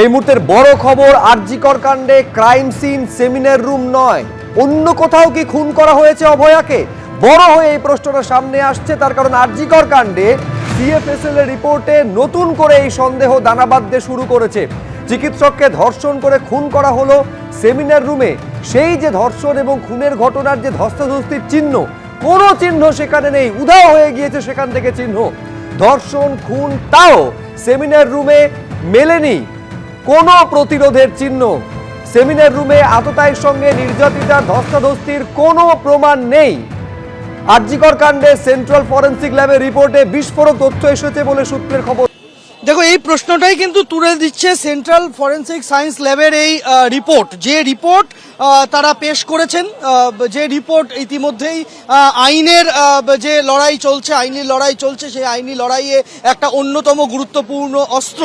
এই মুহূর্তের বড় খবর, আরজিকর কাণ্ডে ক্রাইম সিন সেমিনার রুম নয়, অন্য কোথাও কি খুন করা হয়েছে অভয়াকে? বড় হয়ে এই প্রশ্নটা সামনে আসছে, তার কারণ আরজিকর কাণ্ডে সিএফএসএল এর রিপোর্টে নতুন করে এই সন্দেহ দানা বাঁধতে শুরু করেছে। চিকিৎসককে ধর্ষণ করে খুন করা হলো সেমিনার রুমে, সেই যে ধর্ষণ এবং খুনের ঘটনার যে ধস্তাধস্তির চিহ্ন, কোনো চিহ্ন সেখানে নেই, উধাও হয়ে গিয়েছে সেখান থেকে চিহ্ন। ধর্ষণ খুন তাও সেমিনার রুমে মেলেনি কোনো প্রতিরোধের চিহ্ন। সেমিনার রুমে আততায়ীর সঙ্গে নির্যাতিতার ধস্তাধস্তির কোনো প্রমাণ নেই। আরজিকর কাণ্ডে সেন্ট্রাল ফরেন্সিক ল্যাবের রিপোর্টে বিস্ফোরক তথ্য এসেছে বলে সূত্রের খবর। দেখো, এই প্রশ্নটাই কিন্তু তুলে দিচ্ছে সেন্ট্রাল ফরেন্সিক সায়েন্স ল্যাবের এই রিপোর্ট, যে রিপোর্ট তারা পেশ করেছেন, যে রিপোর্ট ইতিমধ্যেই আইনের যে লড়াই চলছে, আইনি লড়াই চলছে, সেই আইনি লড়াইয়ে একটা অন্যতম গুরুত্বপূর্ণ অস্ত্র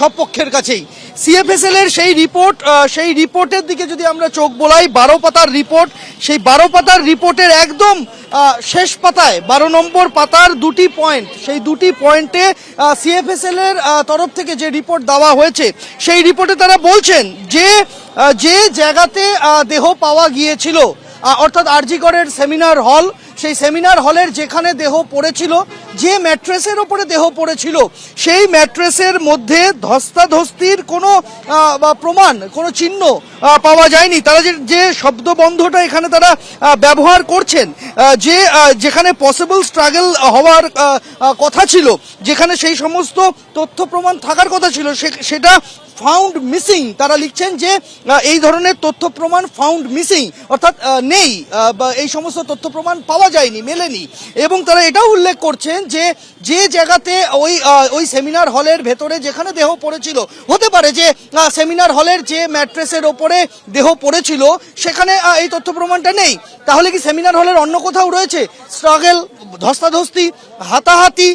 সব পক্ষের কাছেই। সিএফএসএল এর সেই রিপোর্ট, সেই রিপোর্টের দিকে যদি আমরা চোখ বোলাই, 12 পাতার রিপোর্ট, সেই 12 পাতার রিপোর্টের একদম শেষ পাতায় 12 নম্বর পাতার দুটি পয়েন্ট, সেই দুটি পয়েন্টে সিএফএসএল এর তরফ থেকে যে রিপোর্ট দেওয়া হয়েছে, সেই রিপোর্টে তারা বলছেন যে যে জায়গাতে দেহ পাওয়া গিয়েছিল, অর্থাৎ আরজিকরের সেমিনার হল, সেই সেমিনার হলের যেখানে দেহ পড়েছিল, যে ম্যাট্রেসের ওপরে দেহ পড়েছিল, সেই ম্যাট্রেসের মধ্যে ধস্তাধস্তির কোনো প্রমাণ, কোনো চিহ্ন পাওয়া যায়নি। তারা যে শব্দবন্ধটা এখানে তারা ব্যবহার করছেন, যে যেখানে পসিবল স্ট্রাগল হওয়ার কথা ছিল, যেখানে সেই সমস্ত তথ্য প্রমাণ থাকার কথা ছিল, সেটা ফাউন্ড মিসিং। তারা লিখছেন যে এই ধরনের তথ্য প্রমাণ ফাউন্ড মিসিং, অর্থাৎ নেই, এই সমস্ত তথ্য প্রমাণ পাওয়া যায়নি, মেলেনি। এবং তারা এটাও উল্লেখ করছেন যে যে জায়গাতে ওই সেমিনার হলের ভেতরে যেখানে দেহ পড়েছিল, হতে পারে যে সেমিনার হলের যে ম্যাট্রেসের ওপরে দেহ পড়েছিল সেখানে এই তথ্য প্রমাণটা নেই। তাহলে কি সেমিনার হলের অন্য কোথাও রয়েছে স্ট্রাগল, ধস্তাধস্তি, হাতাহাতি,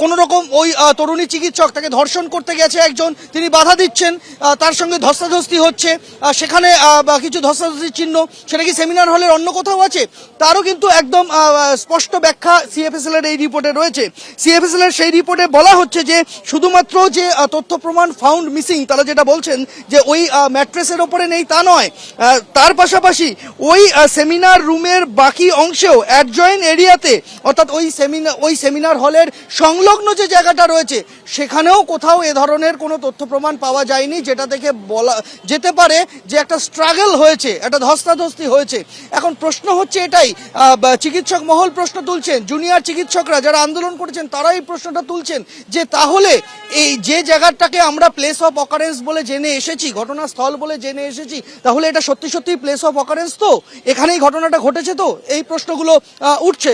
কোনো রকম? ওই তরুণী চিকিৎসক, তাকে ধর্ষণ করতে গেছে একজন, তিনি বাধা দিচ্ছেন, তার সঙ্গে ধস্তাধস্তি হচ্ছে, সেখানে কিছু ধস্তাধস্তির চিহ্ন, সেটা কি সেমিনার হলের অন্য কোথাও আছে? তারও কিন্তু একদম স্পষ্ট ব্যাখ্যা সিএফএসএল এর এই রিপোর্টে রয়েছে। সিএফএসএল এর সেই রিপোর্টে বলা হচ্ছে যে শুধুমাত্র যে তথ্য প্রমাণ ফাউন্ড মিসিং, তারা যেটা বলছেন যে ওই ম্যাট্রেসের ওপরে নেই তা নয়, তার পাশাপাশি ওই সেমিনার রুমের বাকি অংশেও অ্যাডজয়েন্ট এরিয়াতে, অর্থাৎ ওই সেমিনার হলের সংলগ্ন যে জায়গাটা রয়েছে, সেখানেও কোথাও এ ধরনের কোনো তথ্য প্রমাণ পাওয়া যায়নি, যেটা থেকে বলা যেতে পারে যে একটা স্ট্রাগল হয়েছে, একটা ধস্তাধস্তি হয়েছে। এখন প্রশ্ন হচ্ছে এটাই, চিকিৎসক মহল প্রশ্ন তুলছেন, জুনিয়র চিকিৎসকরা যারা আন্দোলন করেছেন তারা এই প্রশ্নটা তুলছেন যে তাহলে এই যে জায়গাটাকে আমরা প্লেস অফ অকারেন্স বলে জেনে এসেছি, ঘটনাস্থল বলে জেনে এসেছি, তাহলে এটা সত্যি সত্যি প্লেস অফ অকারেন্স তো? এখানেই ঘটনাটা ঘটেছে তো? এই প্রশ্নগুলো উঠছে।